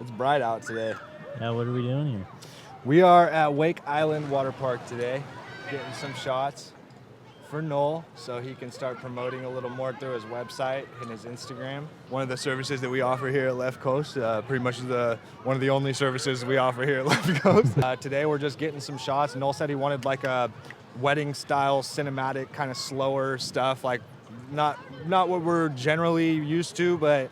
It's bright out today. Yeah, what are we doing here? We are at Wake Island Waterpark today, getting some shots for Noel so he can start promoting a little more through his website and his Instagram. One of the services that we offer here at Left Coast, pretty much one of the only services we offer here at Left Coast. Today we're just getting some shots. Noel said he wanted like a wedding style cinematic kind of slower stuff, like not what we're generally used to, but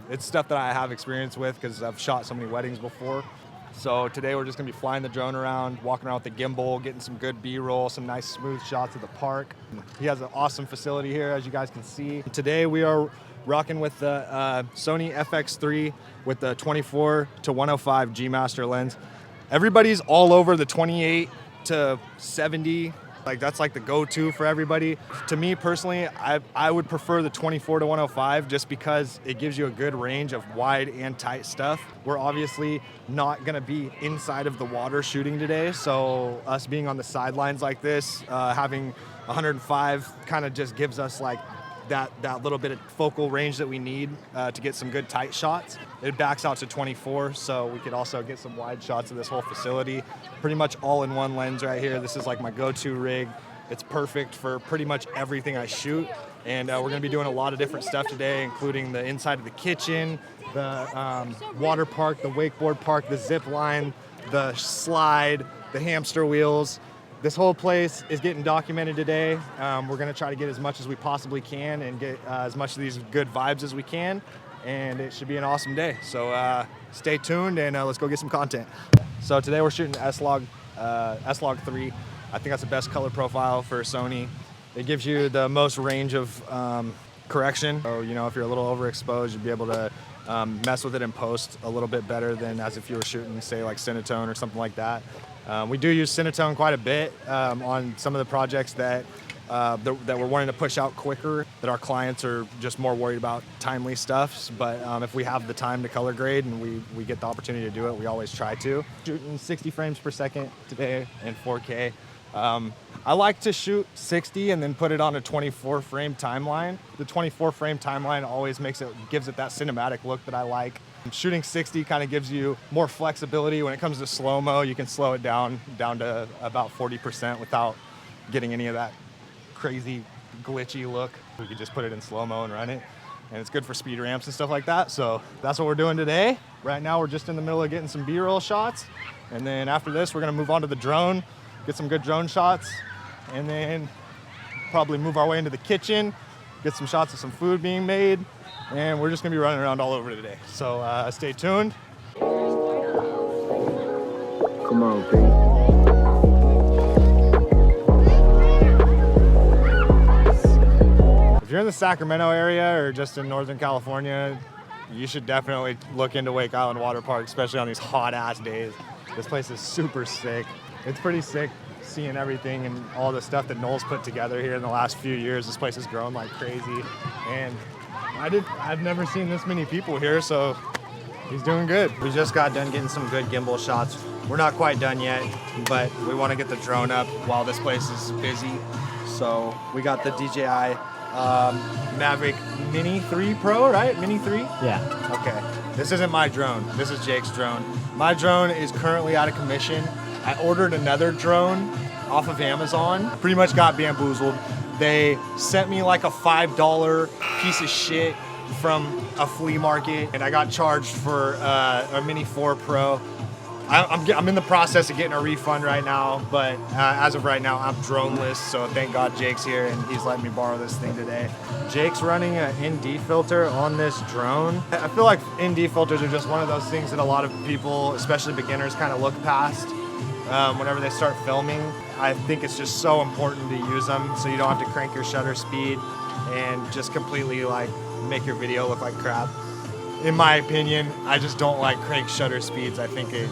it's stuff that I have experience with because I've shot so many weddings before. So today we're just gonna be flying the drone around, walking around with the gimbal, getting some good B-roll, some nice smooth shots of the park. He has an awesome facility here, as you guys can see. Today we are rocking with the Sony FX3 with the 24 to 105 G Master lens. Everybody's all over the 28 to 70. Like that's like the go-to for everybody. To me personally, I would prefer the 24 to 105 just because it gives you a good range of wide and tight stuff. We're obviously not gonna be inside of the water shooting today, so us being on the sidelines like this, having 105 kind of just gives us like that little bit of focal range that we need to get some good tight shots. It backs out to 24, so we could also get some wide shots of this whole facility. Pretty much all in one lens right here. This is like my go-to rig. It's perfect for pretty much everything I shoot. And we're gonna be doing a lot of different stuff today, including the inside of the kitchen, the water park, the wakeboard park, the zip line, the slide, the hamster wheels. This whole place is getting documented today. We're gonna try to get as much as we possibly can and get as much of these good vibes as we can. And it should be an awesome day. So stay tuned and let's go get some content. So today we're shooting S-Log 3. I think that's the best color profile for Sony. It gives you the most range of correction. So, you know, if you're a little overexposed, you'll be able to mess with it in post a little bit better than as if you were shooting, say, like Cinetone or something like that. We do use Cinetone quite a bit on some of the projects that we're wanting to push out quicker, that our clients are just more worried about timely stuff. But if we have the time to color grade and we get the opportunity to do it, we always try to. Shooting 60 frames per second today in 4K. I like to shoot 60 and then put it on a 24 frame timeline. The 24 frame timeline always gives it that cinematic look that I like. Shooting 60 kind of gives you more flexibility. When it comes to slow-mo, you can slow it down to about 40% without getting any of that crazy glitchy look. We could just put it in slow-mo and run it. And it's good for speed ramps and stuff like that. So that's what we're doing today. Right now we're just in the middle of getting some B-roll shots. And then after this, we're gonna move on to the drone, get some good drone shots, and then probably move our way into the kitchen, get some shots of some food being made. And we're just gonna be running around all over today. So stay tuned. Come on, Pete. If you're in the Sacramento area or just in Northern California, you should definitely look into Wake Island Waterpark, especially on these hot ass days. This place is super sick. It's pretty sick seeing everything and all the stuff that Noel's put together here in the last few years. This place has grown like crazy. And I've never seen this many people here, so he's doing good. We just got done getting some good gimbal shots. We're not quite done yet, but we want to get the drone up while this place is busy. So we got the DJI Maverick Mini 3 Pro, right? Mini 3? Yeah. Okay. This isn't my drone. This is Jake's drone. My drone is currently out of commission. I ordered another drone off of Amazon. Pretty much got bamboozled. They sent me like a $5 piece of shit from a flea market, and I got charged for a Mini 4 Pro. I'm in the process of getting a refund right now, but as of right now, I'm droneless, so thank God Jake's here and he's letting me borrow this thing today. Jake's running an ND filter on this drone. I feel like ND filters are just one of those things that a lot of people, especially beginners, kind of look past whenever they start filming. I think it's just so important to use them so you don't have to crank your shutter speed and just completely like make your video look like crap. In my opinion, I just don't like crank shutter speeds. I think it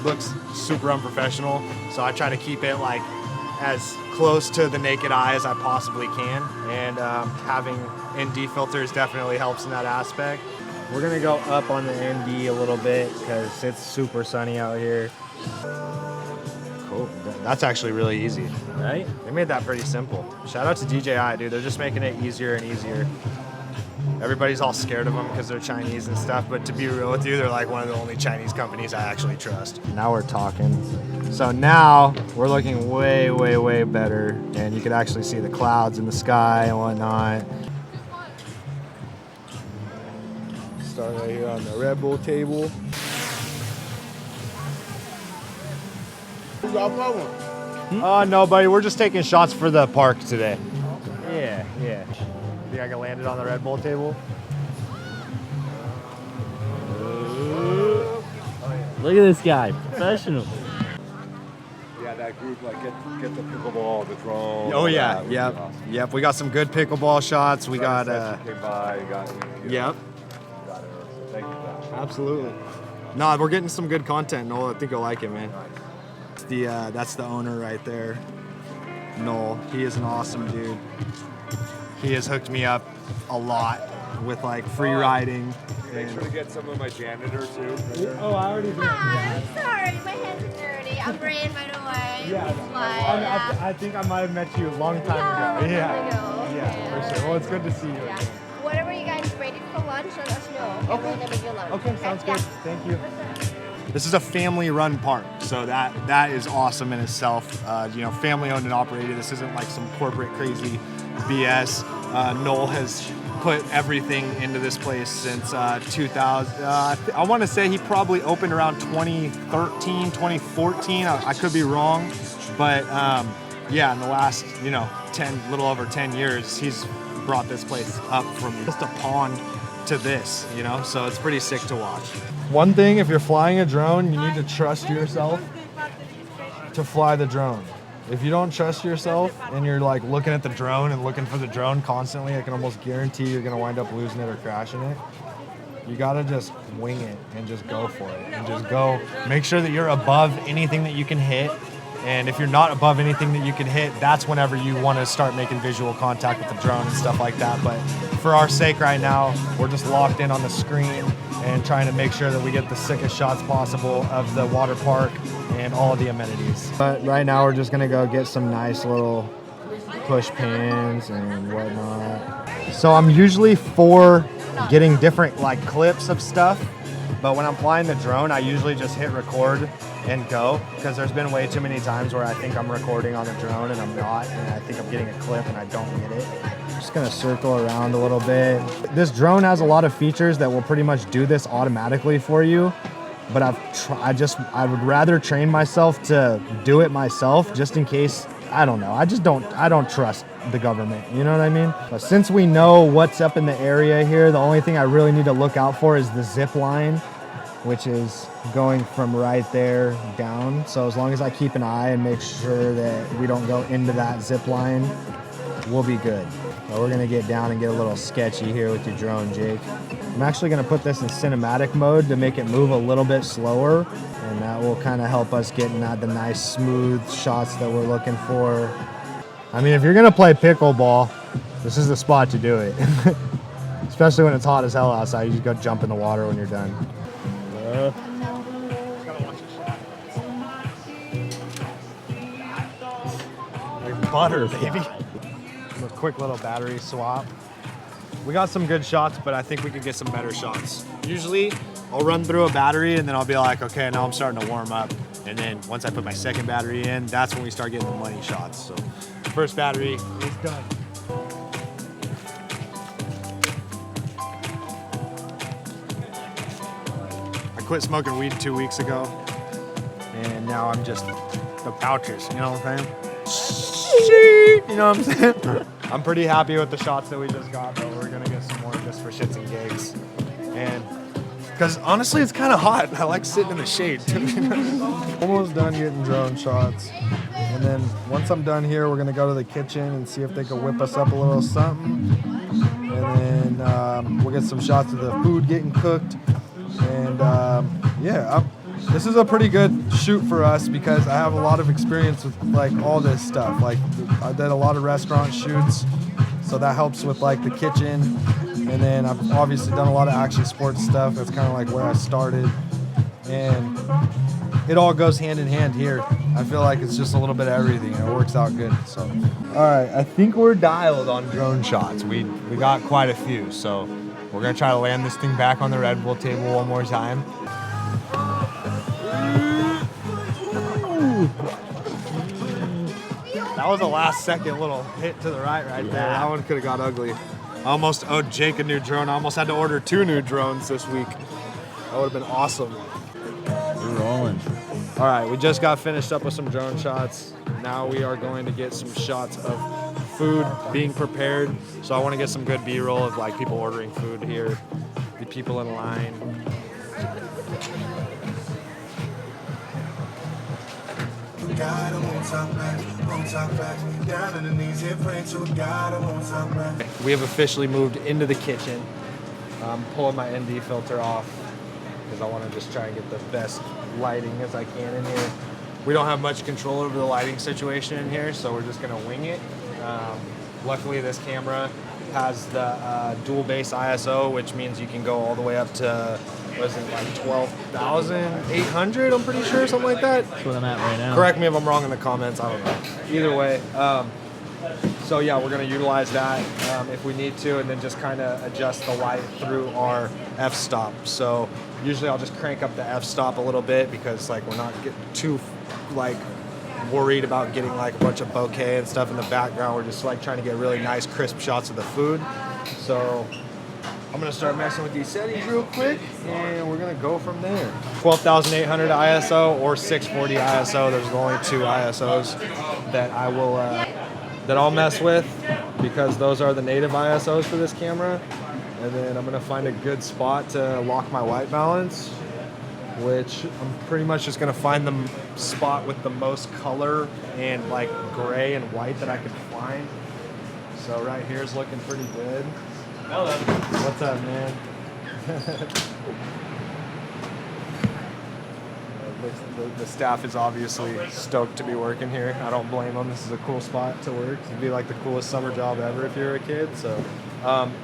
looks super unprofessional. So I try to keep it like as close to the naked eye as I possibly can. And having ND filters definitely helps in that aspect. We're gonna go up on the ND a little bit because it's super sunny out here. Cool. That's actually really easy. Right? They made that pretty simple. Shout out to DJI, dude. They're just making it easier and easier. everybody's all scared of them because they're Chinese and stuff, but to be real with you, they're like one of the only Chinese companies I actually trust. Now we're talking. So now we're looking way, way, way better, and you can actually see the clouds in the sky and whatnot. Starting right here on the Red Bull table. Oh, no, buddy. We're just taking shots for the park today. Yeah. Think I can land it on the Red Bull table? Look at this guy, professional. Yeah, that group, like, get the pickleball, the drone. Oh, yeah. Yep. Awesome. Yep. We got some good pickleball shots. We got. Came by, got Yep. Got it. So thank you for that. Absolutely. No, we're getting some good content, Noel. I think you'll like it, man. That's the owner right there, Noel. He is an awesome dude. He has hooked me up a lot with like free riding. Make sure to get some of my janitor too. Oh, I already did. Hi, I'm sorry, my hands are dirty. I'm Brian, by the way. Yeah. I think I might have met you a long time ago. Yeah, for sure. Well, it's good to see you. Yeah. Whatever you guys ready for lunch, let us know. Okay. We're gonna make you lunch. Okay, sounds good. Yeah. Thank you. This is a family-run park, so that is awesome in itself. Family owned and operated. This isn't like some corporate crazy BS. Noel has put everything into this place since 2000. I want to say he probably opened around 2013, 2014. I could be wrong, but in the last little over 10 years, he's brought this place up from just a pond to this, so it's pretty sick to watch. One thing, if you're flying a drone, you need to trust yourself to fly the drone. If you don't trust yourself and you're like looking at the drone and looking for the drone constantly, I can almost guarantee you're gonna wind up losing it or crashing it. You gotta just wing it and just go for it and just go. Make sure that you're above anything that you can hit. And if you're not above anything that you can hit, that's whenever you want to start making visual contact with the drone and stuff like that. But for our sake right now, we're just locked in on the screen and trying to make sure that we get the sickest shots possible of the water park and all of the amenities. But right now we're just gonna go get some nice little push pins and whatnot. So I'm usually for getting different like clips of stuff, but when I'm flying the drone, I usually just hit record and go, because there's been way too many times where I think I'm recording on the drone and I'm not, and I think I'm getting a clip and I don't get it. I'm just gonna circle around a little bit. This drone has a lot of features that will pretty much do this automatically for you, but I would rather train myself to do it myself, just in case. I don't know. I don't trust the government. You know what I mean? But since we know what's up in the area here, the only thing I really need to look out for is the zip line, which is going from right there down. So as long as I keep an eye and make sure that we don't go into that zip line, we'll be good. But we're gonna get down and get a little sketchy here with your drone, Jake. I'm actually gonna put this in cinematic mode to make it move a little bit slower, and that will kind of help us get the nice smooth shots that we're looking for. I mean, if you're gonna play pickleball, this is the spot to do it. Especially when it's hot as hell outside, you just go jump in the water when you're done. Like butter, baby. A quick little battery swap. We got some good shots, but I think we could get some better shots. Usually, I'll run through a battery and then I'll be like, okay, now I'm starting to warm up. And then once I put my second battery in, that's when we start getting the money shots. So, first battery is done. I quit smoking weed 2 weeks ago, and now I'm just the pouches, you know what I'm saying? You know what I'm saying? I'm pretty happy with the shots that we just got, but we're gonna get some more just for shits and gigs. And because honestly, it's kind of hot. I like sitting in the shade too. Almost done getting drone shots. And then once I'm done here, we're gonna go to the kitchen and see if they can whip us up a little something. And then we'll get some shots of the food getting cooked. And this is a pretty good shoot for us because I have a lot of experience with like all this stuff. Like I did a lot of restaurant shoots, so that helps with like the kitchen. And then I've obviously done a lot of action sports stuff. That's kind of like where I started. and it all goes hand in hand here. I feel like it's just a little bit of everything, and it works out good. So, all right, I think we're dialed on drone shots. We got quite a few, so we're gonna try to land this thing back on the Red Bull table one more time. That was a last second little hit to the right there. That one could have got ugly. I almost owed Jake a new drone. I almost had to order 2 new drones this week. That would have been awesome. We're rolling. All right, we just got finished up with some drone shots. Now we are going to get some shots of food being prepared. So I want to get some good B-roll of like people ordering food here, the people in line. We have officially moved into the kitchen. I'm pulling my ND filter off because I want to just try and get the best lighting as I can in here. We don't have much control over the lighting situation in here, so we're just going to wing it. Luckily, this camera has the dual base ISO, which means you can go all the way up to, what is it, like 12,800, I'm pretty sure, something like that. That's what I'm at right now. Correct me if I'm wrong in the comments, I don't know. Either way, so yeah, we're gonna utilize that if we need to, and then just kind of adjust the light through our f-stop. So usually I'll just crank up the f-stop a little bit because like we're not getting too like worried about getting like a bunch of bokeh and stuff in the background. We're just like trying to get really nice crisp shots of the food. So I'm gonna start messing with these settings real quick and we're gonna go from there. 12,800 ISO or 640 ISO. There's only 2 ISOs that I will that I'll mess with because those are the native ISOs for this camera. And then I'm gonna find a good spot to lock my white balance, which I'm pretty much just gonna find the spot with the most color and like gray and white that I can find. So right here is looking pretty good. Hello. What's up, man? The staff is obviously stoked to be working here. I don't blame them. This is a cool spot to work. It'd be like the coolest summer job ever if you're a kid. So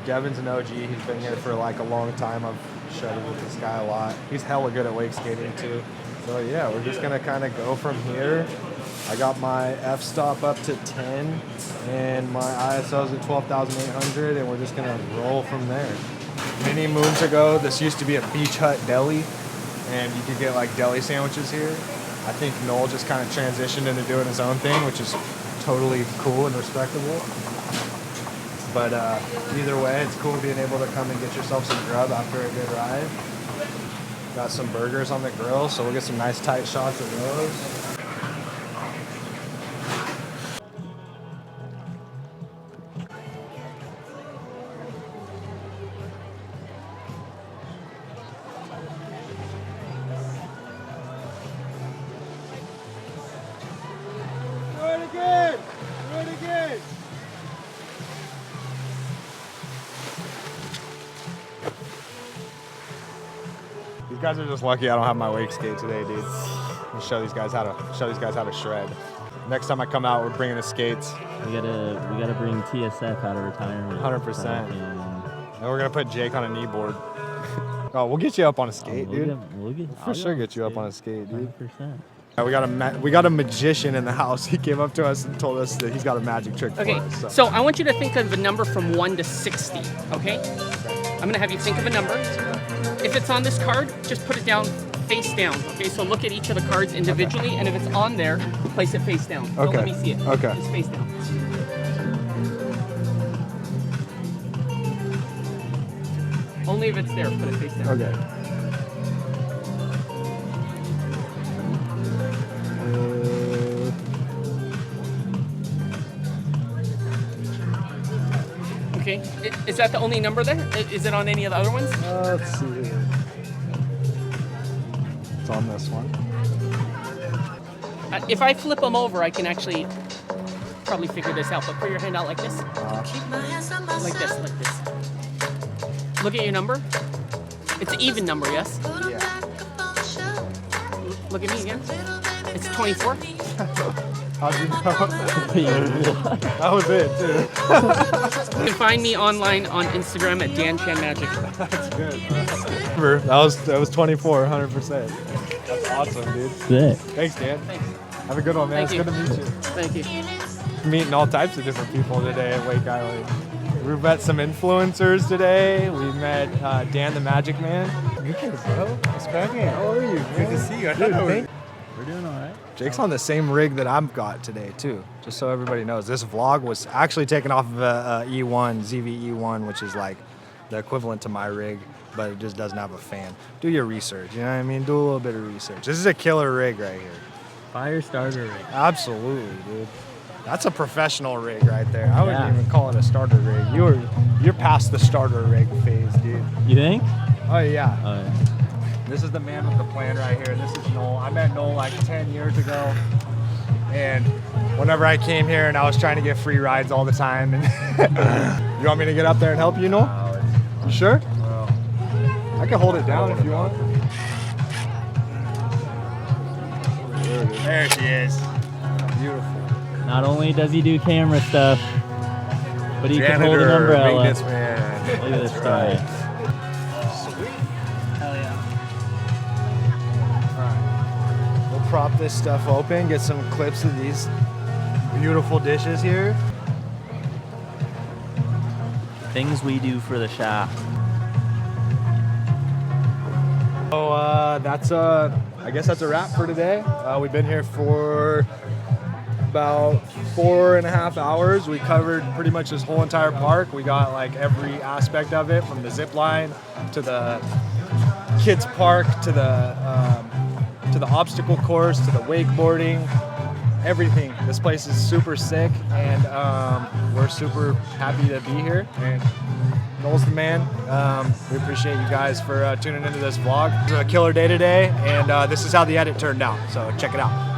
Devin's an OG. He's been here for like a long time. I've shredded with this guy a lot. He's hella good at wake skating too. So yeah, we're just gonna kind of go from here. I got my f-stop up to 10 and my ISO's at 12,800 and we're just gonna roll from there. Many moons ago, this used to be a beach hut deli and you could get like deli sandwiches here. I think Noel just kind of transitioned into doing his own thing, which is totally cool and respectable. But either way, it's cool being able to come and get yourself some grub after a good ride. Got some burgers on the grill, so we'll get some nice tight shots of those. These guys are just lucky I don't have my wake skate today, dude. I'll show these guys how to shred. Next time I come out, we're bringing the skates. We gotta bring TSF out of retirement. 100%. And we're gonna put Jake on a knee board. Oh, we'll get you up on a skate, dude. We'll for sure get you up on a skate, dude. 100%. We got a magician in the house. He came up to us and told us that he's got a magic trick for Okay, us. so I want you to think of a number from 1 to 60, okay? I'm gonna have you think of a number. If it's on this card, just put it down face down, okay? So look at each of the cards individually, and if it's on there, place it face down. Don't let me see it. Okay. Just face down. Only if it's there, put it face down. Okay. Okay, is that the only number there? Is it on any of the other ones? Let's see here. It's on this one. If I flip them over, I can actually probably figure this out, but put your hand out like this. Like this, like this. Look at your number. It's an even number, yes? Yeah. Look at me again. It's 24. How'd you know? That was it, too. You can find me online on Instagram at Dan Chan Magic. That's good. That was 24, 100%. That's awesome, dude. Sick. Thanks, Dan. Thanks. Have a good one, man. Thank It's you. good to meet you. Thank you. Meeting all types of different people today at Wake Island. We met some influencers today. We met Dan the Magic Man. Good, bro. What's cracking? How are you? Good to see you. We're doing all right. Jake's on the same rig that I've got today too. Just so everybody knows, this vlog was actually taken off of a E1, ZV-E1, which is like the equivalent to my rig, but it just doesn't have a fan. Do your research, you know what I mean? Do a little bit of research. This is a killer rig right here. Fire starter rig. Absolutely, dude. That's a professional rig right there. I wouldn't even call it a starter rig. You're past the starter rig phase, dude. You think? Oh yeah. Oh, yeah. This is the man with the plan right here. This is Noel. I met Noel like 10 years ago. And whenever I came here and I was trying to get free rides all the time. And you want me to get up there and help you, Noel? You sure? I can hold it down if you want. There she is. Beautiful. Not only does he do camera stuff, but he can hold an umbrella. Maintenance man. Look at this guy. Hell yeah. Alright. We'll prop this stuff open, get some clips of these beautiful dishes here. Things we do for the shop. So I guess that's a wrap for today. We've been here for about 4.5 hours. We covered pretty much this whole entire park. We got like every aspect of it, from the zip line to the kids park to the obstacle course to the wakeboarding. Everything. This place is super sick, and we're super happy to be here. And Noel's the man. We appreciate you guys for tuning into this vlog. It's a killer day today, and this is how the edit turned out. So check it out.